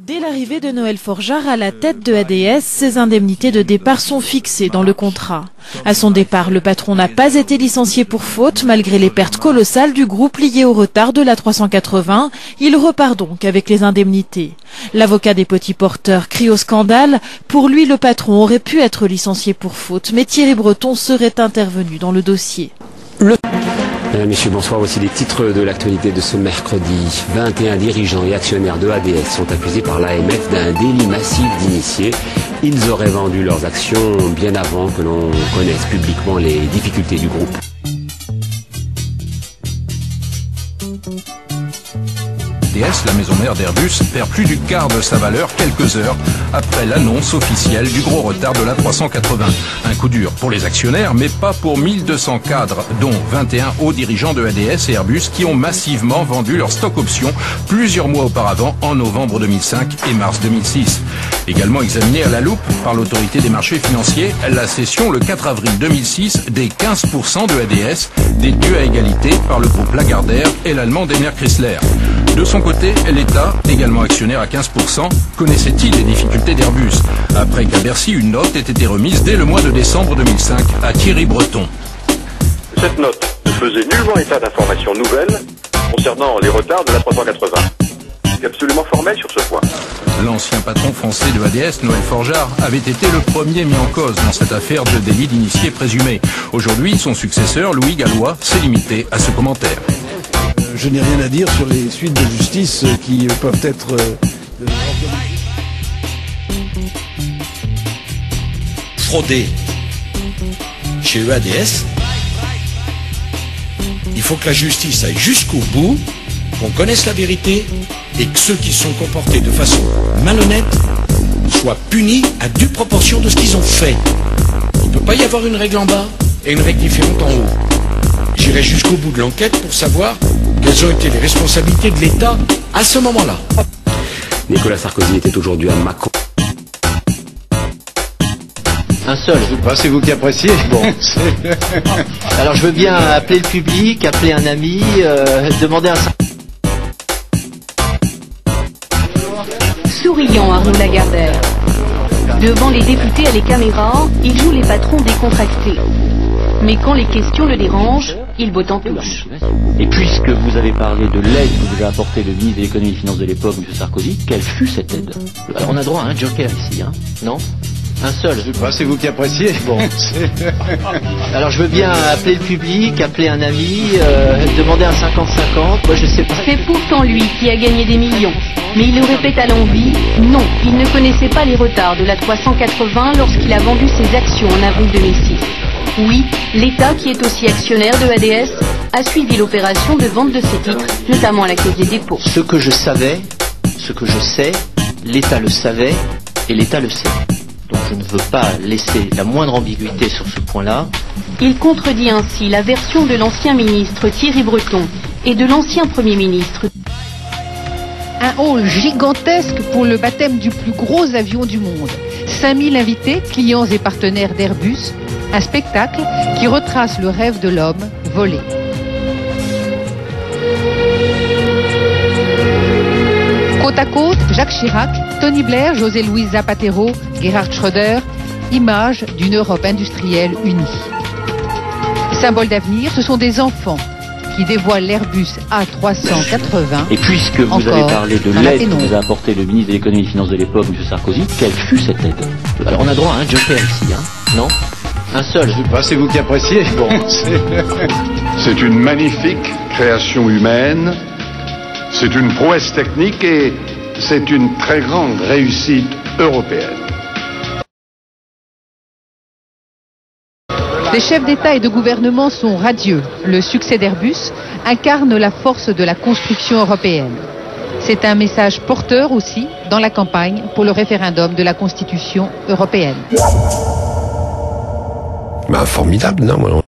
Dès l'arrivée de Noël Forgeard à la tête de ADS, ses indemnités de départ sont fixées dans le contrat. À son départ, le patron n'a pas été licencié pour faute, malgré les pertes colossales du groupe liées au retard de l'A380. Il repart donc avec les indemnités. L'avocat des petits porteurs crie au scandale. Pour lui, le patron aurait pu être licencié pour faute, mais Thierry Breton serait intervenu dans le dossier. Mesdames, Messieurs, bonsoir. Voici les titres de l'actualité de ce mercredi. 21 dirigeants et actionnaires de ADS sont accusés par l'AMF d'un délit massif d'initiés. Ils auraient vendu leurs actions bien avant que l'on connaisse publiquement les difficultés du groupe. ADS, la maison mère d'Airbus, perd plus du quart de sa valeur quelques heures après l'annonce officielle du gros retard de l'A380. Un coup dur pour les actionnaires, mais pas pour 1200 cadres, dont 21 hauts dirigeants de ADS et Airbus qui ont massivement vendu leur stock options plusieurs mois auparavant, en novembre 2005 et mars 2006. Également examinée à la loupe par l'autorité des marchés financiers, la cession le 4 avril 2006 des 15% de ADS, détenus à égalité par le groupe Lagardère et l'allemand Daimler Chrysler. De son côté, l'État, également actionnaire à 15%, connaissait-il les difficultés d'Airbus, après qu'à Bercy, une note ait été remise dès le mois de décembre 2005 à Thierry Breton. Cette note ne faisait nullement état d'informations nouvelles concernant les retards de l'A380. C'est absolument formel sur ce point. L'ancien patron français de ADS, Noël Forgeard, avait été le premier mis en cause dans cette affaire de délit d'initié présumé. Aujourd'hui, son successeur, Louis Gallois, s'est limité à ce commentaire. Je n'ai rien à dire sur les suites de justice qui peuvent être... Frauder chez EADS, il faut que la justice aille jusqu'au bout, qu'on connaisse la vérité et que ceux qui se sont comportés de façon malhonnête soient punis à due proportion de ce qu'ils ont fait. Il ne peut pas y avoir une règle en bas et une règle différente en haut. J'irai jusqu'au bout de l'enquête pour savoir quelles ont été les responsabilités de l'État à ce moment-là. Nicolas Sarkozy était aujourd'hui à Macron. Un seul. C'est vous qui appréciez. Bon. Alors je veux bien appeler le public, appeler un ami, demander un... Souriant Arnaud Lagardère. Devant les députés à les caméras, il joue les patrons décontractés. Mais quand les questions le dérangent, il botte en touche. Et puisque vous avez parlé de l'aide que vous a apporté le ministre de l'économie et des finances de l'époque, M. Sarkozy, quelle fut cette aide? Alors on a droit à un joker ici, hein? Non? Un seul. C'est vous qui appréciez. Bon. Alors je veux bien appeler le public, appeler un ami, demander un 50-50, moi je sais pas. C'est pourtant lui qui a gagné des millions. Mais il le répète à l'envi, non, il ne connaissait pas les retards de l'A380 lorsqu'il a vendu ses actions en avril 2006. Oui, l'État, qui est aussi actionnaire de ADS, a suivi l'opération de vente de ses titres, notamment à la Caisse des dépôts. Ce que je savais, ce que je sais, l'État le savait et l'État le sait. Donc je ne veux pas laisser la moindre ambiguïté sur ce point-là. Il contredit ainsi la version de l'ancien ministre Thierry Breton et de l'ancien Premier ministre. Un hall gigantesque pour le baptême du plus gros avion du monde. 5000 invités, clients et partenaires d'Airbus. Un spectacle qui retrace le rêve de l'homme volé. Côte à côte, Jacques Chirac, Tony Blair, José Luis Zapatero, Gerhard Schröder, image d'une Europe industrielle unie. Symbole d'avenir, ce sont des enfants qui dévoilent l'Airbus A380. Et puisque vous avez parlé de l'aide que vous a apporté le ministre de l'économie et des finances de l'époque, M. Sarkozy, quelle fut cette aide? Alors on a droit à un joker ici, hein? Non? Un seul. C'est vous qui appréciez. Bon. C'est une magnifique création humaine, c'est une prouesse technique et c'est une très grande réussite européenne. Les chefs d'État et de gouvernement sont radieux. Le succès d'Airbus incarne la force de la construction européenne. C'est un message porteur aussi dans la campagne pour le référendum de la Constitution européenne. Formidable, non?